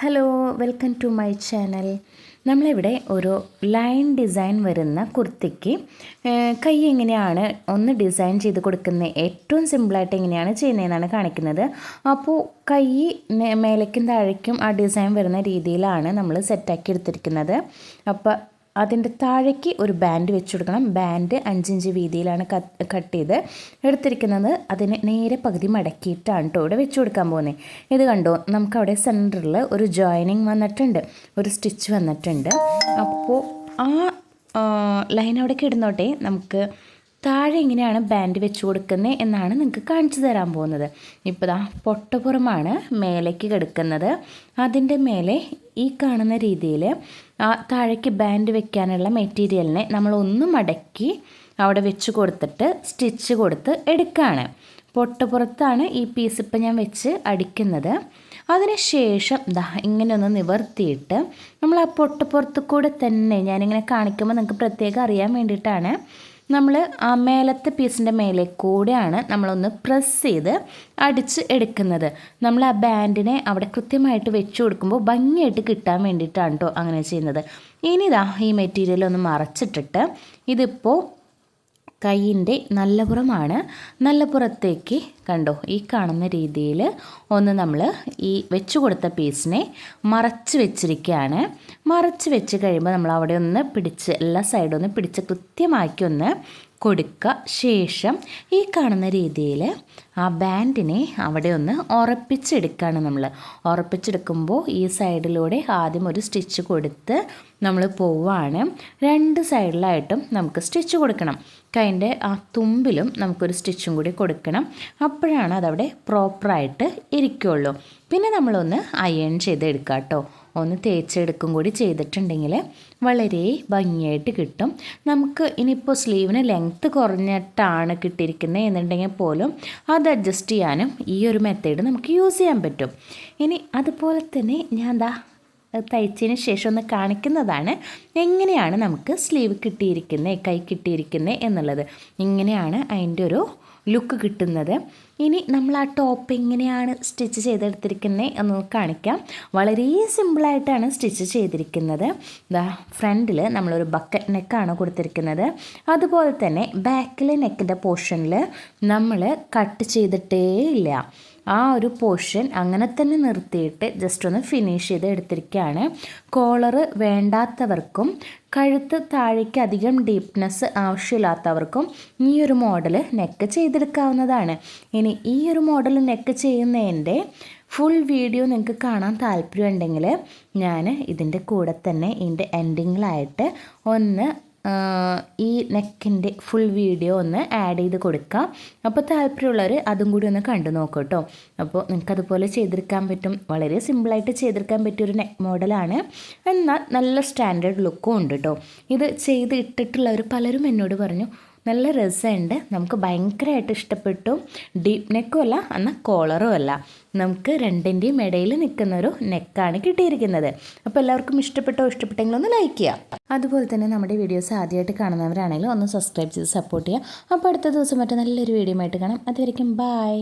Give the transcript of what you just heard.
Hello, welcome to my channel. നമ്മളിവിടെ ഒരു line design വരുന്ന കുർത്തിക്ക് കൈ എങ്ങനെയാണ് ഒന്ന് ഡിസൈൻ ചെയ്ത് കൊടുക്കുന്നത്, ഏറ്റവും സിമ്പിളായിട്ട് എങ്ങനെയാണ് ചെയ്യുന്നതെന്നാണ് കാണിക്കുന്നത്. അപ്പോൾ കൈ മേലേക്കും താഴേക്കും ആ ഡിസൈൻ വരുന്ന രീതിയിലാണ് നമ്മൾ സെറ്റാക്കി എടുത്തിരിക്കുന്നത്. അപ്പോൾ അതിൻ്റെ താഴേക്ക് ഒരു ബാൻഡ് വെച്ച് കൊടുക്കണം. ബാൻഡ് 5 ഇഞ്ച് വീതിയിലാണ് കട്ട് ചെയ്ത് എടുത്തിരിക്കുന്നത്. അതിന് നേരെ പകുതി മടക്കിയിട്ടാണ് കേട്ടോ ഇവിടെ വെച്ച് കൊടുക്കാൻ പോകുന്നത്. ഇത് കണ്ടോ, നമുക്കവിടെ സെൻറ്ററിൽ ഒരു ജോയിനിങ് വന്നിട്ടുണ്ട്, ഒരു സ്റ്റിച്ച് വന്നിട്ടുണ്ട്. അപ്പോൾ ആ ലൈൻ അവിടെ കിടന്നോട്ടെ. നമുക്ക് താഴെ എങ്ങനെയാണ് ബാൻഡ് വെച്ച് കൊടുക്കുന്നത് എന്നാണ് നിങ്ങൾക്ക് കാണിച്ചു തരാൻ പോകുന്നത്. ഇപ്പോൾ ദാ പൊട്ടപ്പുറമാണ് മേലേക്ക് കിടക്കുന്നത്. അതിൻ്റെ മേലെ ഈ കാണുന്ന രീതിയിൽ താഴേക്ക് ബാൻഡ് വെക്കാനുള്ള മെറ്റീരിയലിനെ നമ്മളൊന്ന് മടക്കി അവിടെ വെച്ച് കൊടുത്തിട്ട് സ്റ്റിച്ച് കൊടുത്ത് എടുക്കുകയാണ്. പൊട്ടപ്പുറത്താണ് ഈ പീസ് ഇപ്പം ഞാൻ വെച്ച് അടിക്കുന്നത്. അതിനുശേഷം ഇങ്ങനെ ഒന്ന് നിവർത്തിയിട്ട് നമ്മൾ ആ പൊട്ടപ്പുറത്ത് കൂടെ തന്നെ ഞാനിങ്ങനെ കാണിക്കുമ്പോൾ നിങ്ങൾക്ക് പ്രത്യേകം അറിയാൻ വേണ്ടിയിട്ടാണ്, നമ്മൾ ആ മേലത്തെ പീസിൻ്റെ മേലെ കൂടെയാണ് നമ്മളൊന്ന് പ്രസ് ചെയ്ത് അടിച്ച് എടുക്കുന്നത്. നമ്മൾ ആ ബാൻഡിനെ അവിടെ കൃത്യമായിട്ട് വെച്ച് കൊടുക്കുമ്പോൾ ഭംഗിയായിട്ട് കിട്ടാൻ വേണ്ടിയിട്ടാണ് കേട്ടോ അങ്ങനെ ചെയ്യുന്നത്. ഇനി ഈ മെറ്റീരിയൽ ഒന്ന് മറച്ചിട്ടിട്ട് ഇതിപ്പോൾ കൈയിൻ്റെ നല്ല പുറമാണ്. നല്ല പുറത്തേക്ക് കണ്ടോ ഈ കാണുന്ന രീതിയിൽ ഒന്ന് നമ്മൾ ഈ വെച്ച് കൊടുത്ത പീസിനെ മറച്ച് വെച്ചിരിക്കുകയാണ്. മറച്ച് വെച്ച് കഴിയുമ്പോൾ നമ്മൾ അവിടെ ഒന്ന് പിടിച്ച് എല്ലാ സൈഡും ഒന്ന് പിടിച്ച് കൃത്യമാക്കി ഒന്ന് കൊടുക്കുക. ശേഷം ഈ കാണുന്ന രീതിയിൽ ആ ബാൻഡിനെ അവിടെ ഒന്ന് ഉറപ്പിച്ചെടുക്കുകയാണ്. നമ്മൾ ഉറപ്പിച്ചെടുക്കുമ്പോൾ ഈ സൈഡിലൂടെ ആദ്യം ഒരു സ്റ്റിച്ച് കൊടുത്ത് നമ്മൾ പോവുകയാണ്. 2 സൈഡിലായിട്ടും നമുക്ക് സ്റ്റിച്ച് കൊടുക്കണം. കൈൻ്റെ ആ തുമ്പിലും നമുക്കൊരു സ്റ്റിച്ചും കൂടി കൊടുക്കണം. അപ്പോഴാണ് അതവിടെ പ്രോപ്പറായിട്ട് ഇരിക്കുള്ളൂ. പിന്നെ നമ്മളൊന്ന് അയൺ ചെയ്തെടുക്കുക കേട്ടോ. ഒന്ന് തേച്ചെടുക്കും കൂടി ചെയ്തിട്ടുണ്ടെങ്കിൽ വളരെ ഭംഗിയായിട്ട് കിട്ടും. നമുക്ക് ഇനിയിപ്പോൾ സ്ലീവിന് ലെങ്ത്ത് കുറഞ്ഞിട്ടാണ് കിട്ടിയിരിക്കുന്നത് എന്നുണ്ടെങ്കിൽ പോലും അത് അഡ്ജസ്റ്റ് ചെയ്യാനും ഈ ഒരു മെത്തേഡ് നമുക്ക് യൂസ് ചെയ്യാൻ പറ്റും. ഇനി അതുപോലെ തന്നെ ഞാൻ തയ്ച്ചതിന് ശേഷം ഒന്ന് കാണിക്കുന്നതാണ് എങ്ങനെയാണ് നമുക്ക് സ്ലീവ് കിട്ടിയിരിക്കുന്നത്, കൈ കിട്ടിയിരിക്കുന്നത് എന്നുള്ളത്. ഇങ്ങനെയാണ് അതിൻ്റെ ഒരു ലുക്ക് കിട്ടുന്നത്. ഇനി നമ്മൾ ആ ടോപ്പ് എങ്ങനെയാണ് സ്റ്റിച്ച് ചെയ്തെടുത്തിരിക്കുന്നത് എന്ന് കാണിക്കാം. വളരെ സിമ്പിളായിട്ടാണ് സ്റ്റിച്ച് ചെയ്തിരിക്കുന്നത്. ഫ്രണ്ടിൽ നമ്മളൊരു ബക്കറ്റ് നെക്കാണ് കൊടുത്തിരിക്കുന്നത്. അതുപോലെ തന്നെ ബാക്കിലെ നെക്കിൻ്റെ പോർഷനിൽ നമ്മൾ കട്ട് ചെയ്തിട്ടേ ഇല്ല. ആ ഒരു പോർഷൻ അങ്ങനെ തന്നെ നിർത്തിയിട്ട് ജസ്റ്റ് ഒന്ന് ഫിനിഷ് ചെയ്ത് എടുത്തിരിക്കുകയാണ്. കോളർ വേണ്ടാത്തവർക്കും കഴുത്ത് താഴേക്ക് അധികം ഡീപ്നെസ് ആവശ്യമില്ലാത്തവർക്കും ഈ ഒരു മോഡൽ നെക്ക് ചെയ്തെടുക്കാവുന്നതാണ്. ഇനി ഈ ഒരു മോഡൽ നെക്ക് ചെയ്യുന്നതിൻ്റെ ഫുൾ വീഡിയോ നിങ്ങൾക്ക് കാണാൻ താല്പര്യമുണ്ടെങ്കിൽ ഞാൻ ഇതിൻ്റെ കൂടെ തന്നെ ഇതിൻ്റെ എൻഡിങ്ങിലായിട്ട് ഒന്ന് ഈ നെക്കിൻ്റെ ഫുൾ വീഡിയോ ഒന്ന് ആഡ് ചെയ്ത് കൊടുക്കാം. അപ്പോൾ താല്പര്യമുള്ളവർ അതും കൂടി ഒന്ന് കണ്ടു നോക്കൂ കേട്ടോ. അപ്പോൾ നിങ്ങൾക്കതുപോലെ ചെയ്തെടുക്കാൻ പറ്റും. വളരെ സിമ്പിളായിട്ട് ചെയ്തെടുക്കാൻ പറ്റിയൊരു നെക്ക് മോഡലാണ്. എന്നാൽ നല്ല സ്റ്റാൻഡേർഡ് ലുക്കും ഉണ്ട് കേട്ടോ. ഇത് ചെയ്ത് ഇട്ടിട്ടുള്ളവർ പലരും എന്നോട് പറഞ്ഞു നല്ല രസമുണ്ട്, നമുക്ക് ഭയങ്കരമായിട്ട് ഇഷ്ടപ്പെട്ടു. ഡീപ്പ് നെക്കും അല്ല എന്നാൽ കോളറും അല്ല, നമുക്ക് രണ്ടിൻ്റെയും ഇടയിൽ നിൽക്കുന്നൊരു നെക്കാണ് കിട്ടിയിരിക്കുന്നത്. അപ്പോൾ എല്ലാവർക്കും ഇഷ്ടപ്പെട്ടെങ്കിൽ ഒന്ന് ലൈക്ക് ചെയ്യുക. അതുപോലെ തന്നെ നമ്മുടെ വീഡിയോസ് ആദ്യമായിട്ട് കാണുന്നവരാണെങ്കിൽ ഒന്ന് സബ്സ്ക്രൈബ് ചെയ്ത് സപ്പോർട്ട് ചെയ്യുക. അപ്പോൾ അടുത്ത ദിവസം മറ്റേ നല്ലൊരു വീഡിയോ ആയിട്ട് കാണാം. അതുവരെയ്ക്കും ബൈ.